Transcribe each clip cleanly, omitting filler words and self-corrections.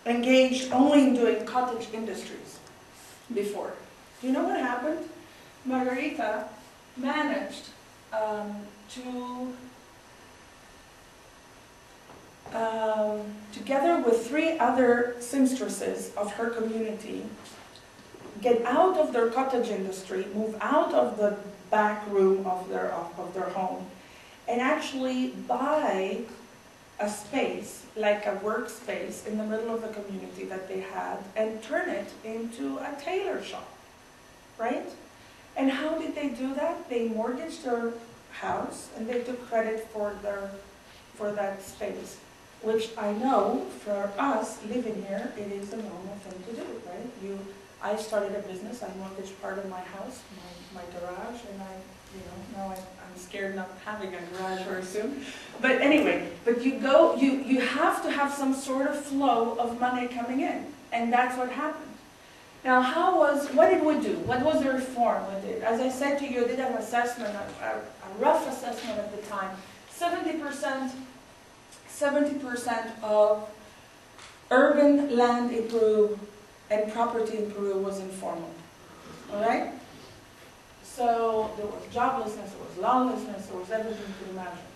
engaged only in doing cottage industries before. Do you know what happened? Margarita managed together with 3 other seamstresses of her community, get out of their cottage industry, move out of the back room of their home, and actually buy a space, like a workspace in the middle of the community that they had, and turn it into a tailor shop, right? And how did they do that? They mortgaged their house and they took credit for that space, which I know for us living here, it is a normal thing to do, right? I started a business, I mortgaged part of my house, my garage, and now I'm scared not having a garage very soon. But anyway, you have to have some sort of flow of money coming in, and that's what happened. Now, what did we do? What was the reform we did? As I said to you, I did an assessment, a rough assessment at the time. 70% of urban land in Peru and property in Peru was informal. All right? So there was joblessness, there was lawlessness, there was everything you could imagine.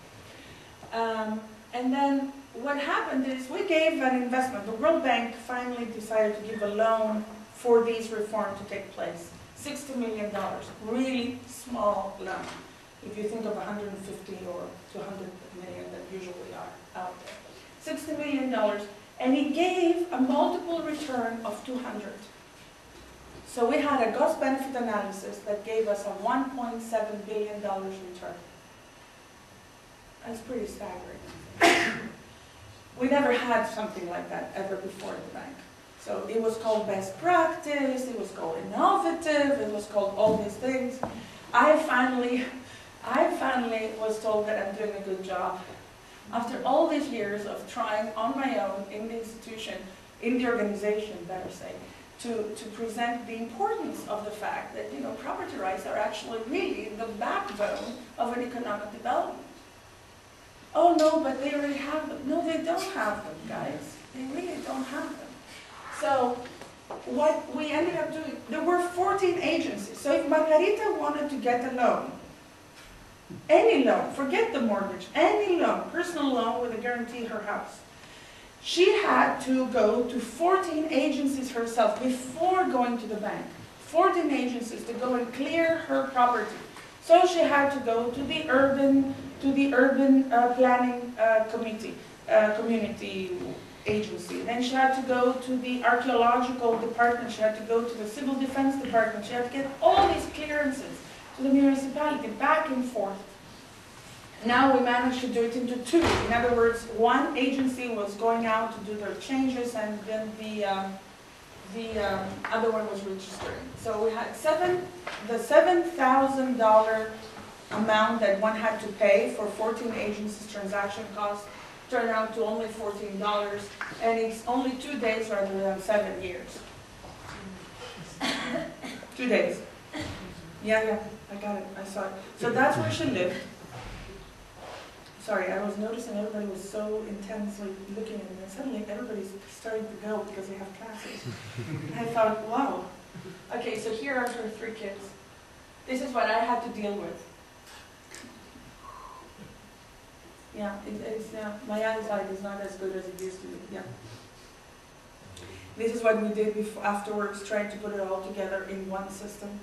And then what happened is we gave an investment. The World Bank finally decided to give a loan for these reforms to take place. $60 million, really small loan. If you think of 150 or 200 million that usually are out there. $60 million, and he gave a multiple return of 200. So we had a cost-benefit analysis that gave us a $1.7 billion return. That's pretty staggering. We never had something like that ever before in the bank. So it was called best practice, it was called innovative, it was called all these things. I finally was told that I'm doing a good job. After all these years of trying on my own in the institution, in the organization, better say, to present the importance of the fact that property rights are actually really the backbone of an economic development. Oh no, but they already have them. No, they don't have them, guys. They really don't have them. So what we ended up doing, there were 14 agencies. So if Margarita wanted to get a loan, any loan, forget the mortgage, any loan, personal loan with a guarantee her house, she had to go to 14 agencies herself before going to the bank. 14 agencies to go and clear her property. So she had to go to the urban planning community agency. Then she had to go to the archaeological department. She had to go to the civil defense department. She had to get all these clearances to the municipality, back and forth. Now we managed to do it into 2. In other words, one agency was going out to do their changes, and then the other one was registering. So we had the $7,000 amount that one had to pay for 14 agencies' transaction costs turned out to only $14, and it's only 2 days rather than 7 years. 2 days. Yeah, I got it, I saw it. So that's where she lived. Sorry, I was noticing everybody was so intensely looking at me, and suddenly everybody's starting to go because they have classes. I thought, wow. Okay, so here are her 3 kids. This is what I had to deal with. Yeah, my eyesight is not as good as it used to be, yeah. This is what we did afterwards, trying to put it all together in one system.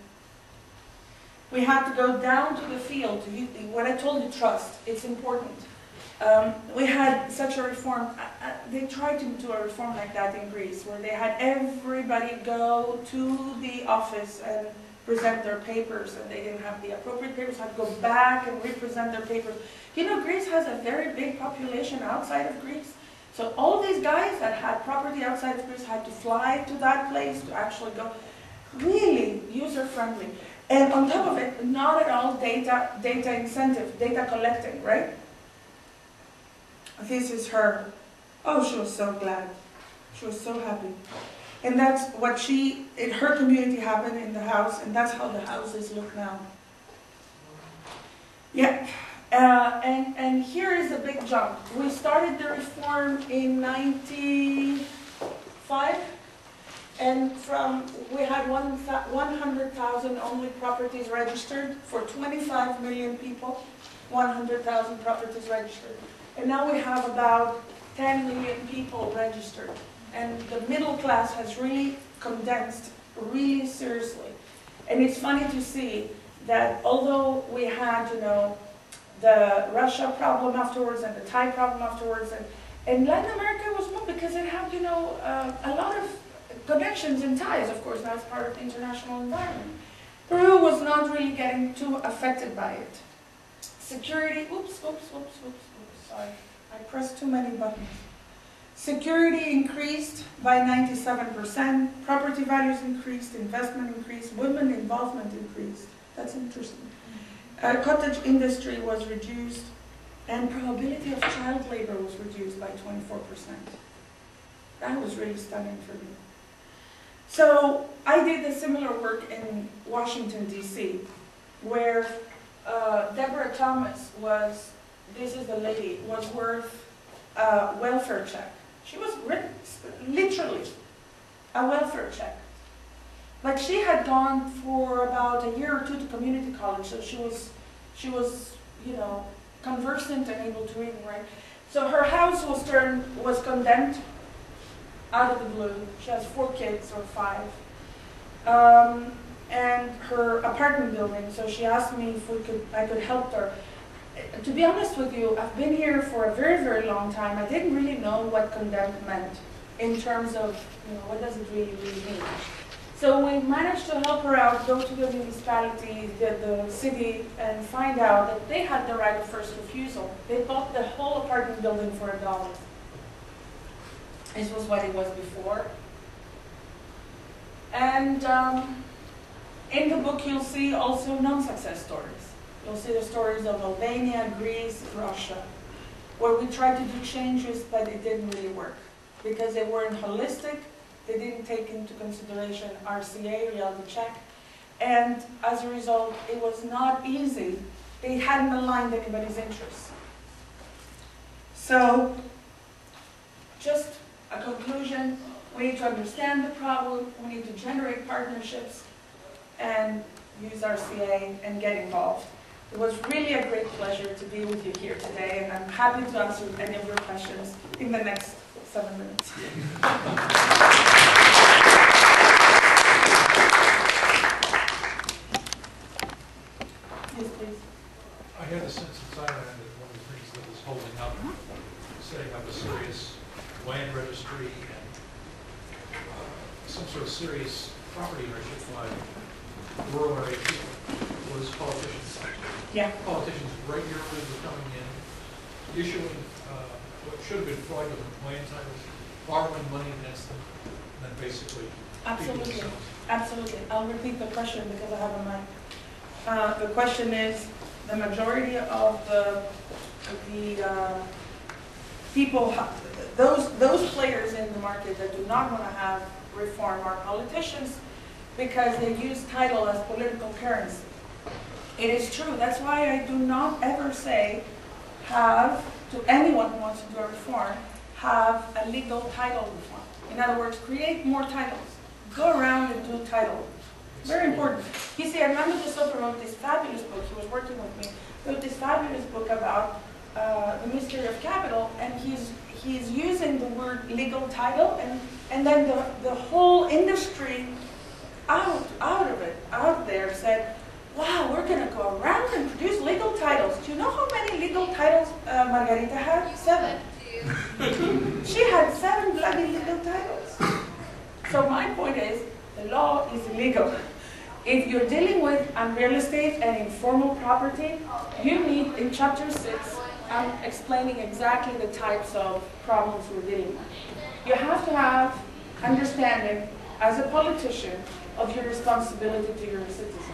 We had to go down to the field. What I told you, trust, it's important. We had such a reform. They tried to do a reform like that in Greece, where they had everybody go to the office and present their papers, and they didn't have the appropriate papers, had to go back and represent their papers. Greece has a very big population outside of Greece. So all these guys that had property outside of Greece had to fly to that place to actually go. Really user-friendly. And on top of it, not at all data incentive, data collecting, right? This is her. Oh, she was so glad. She was so happy. And that's what in her community happened in the house, and that's how the houses look now. Yeah. And here is a big jump. We started the reform in 19 we had 100,000 only properties registered for 25 million people, 100,000 properties registered. And now we have about 10 million people registered. And the middle class has really condensed really seriously. And it's funny to see that although we had, you know, the Russia problem afterwards and the Thai problem afterwards, and Latin America was more because it had, you know, a lot of connections and ties, of course, now it's part of the international environment. Peru was not really getting too affected by it. Security, sorry, I pressed too many buttons. Security increased by 97%, property values increased, investment increased, women involvement increased. That's interesting. Cottage industry was reduced, and probability of child labor was reduced by 24%. That was really stunning for me. So I did a similar work in Washington, D.C., where Deborah Thomas was, this is the lady, was worth a welfare check. She was literally a welfare check. But she had gone for about a year or two to community college, so she was, you know, conversant and able to read and write. So her house was condemned out of the blue. She has 4 kids or 5. And her apartment building, so she asked me if I could help her. To be honest with you, I've been here for a very, very long time. I didn't really know what condemned meant in terms of, you know, what does it really mean. So we managed to help her out, go to the municipality, the city, and find out that they had the right of first refusal. They bought the whole apartment building for $1. This was what it was before. And in the book you'll see also non-success stories. You'll see the stories of Albania, Greece, Russia, where we tried to do changes, but it didn't really work because they weren't holistic. They didn't take into consideration RCA, reality check, and as a result, it was not easy. They hadn't aligned anybody's interests. So, just a conclusion, we need to understand the problem, we need to generate partnerships, and use RCA and get involved. It was really a great pleasure to be with you here today, and I'm happy to answer any of your questions in the next 7 minutes. Yes, please. I had the sense in Thailand that one of the things that was holding up setting up a serious land registry and some sort of serious property ownership by rural area people was politicians. Yeah. Politicians regularly were coming in, issuing what should have been fraudulent land titles, borrowing money against them, and then basically Absolutely. Absolutely. I'll repeat the question because I have a mic. The question is, the majority of the people, those players in the market that do not want to have reform are politicians because they use title as political currency. It is true. That's why I do not ever say have, to anyone who wants to do a reform, have a legal title reform. In other words, create more titles. Go around and do title. Very important. You see, Armando de Soto wrote this fabulous book. He was working with me. Wrote this fabulous book about the mystery of capital, and he's using the word legal title, and then the whole industry out there said, wow, we're going to go around and produce legal titles. Do you know how many legal titles Margarita had? 7. She had 7 bloody legal titles. So my point is, the law is illegal. If you're dealing with real estate and informal property, you need, in Chapter 6, I'm explaining exactly the types of problems we're dealing with. You have to have understanding, as a politician, of your responsibility to your citizens.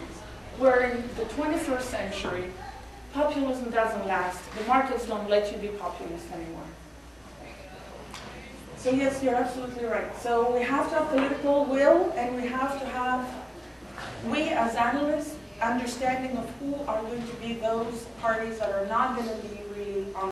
Where in the 21st century, populism doesn't last. The markets don't let you be populist anymore. So yes, you're absolutely right. So we have to have political will, and we have to have, we as analysts, understanding of who are going to be those parties that are not going to be really on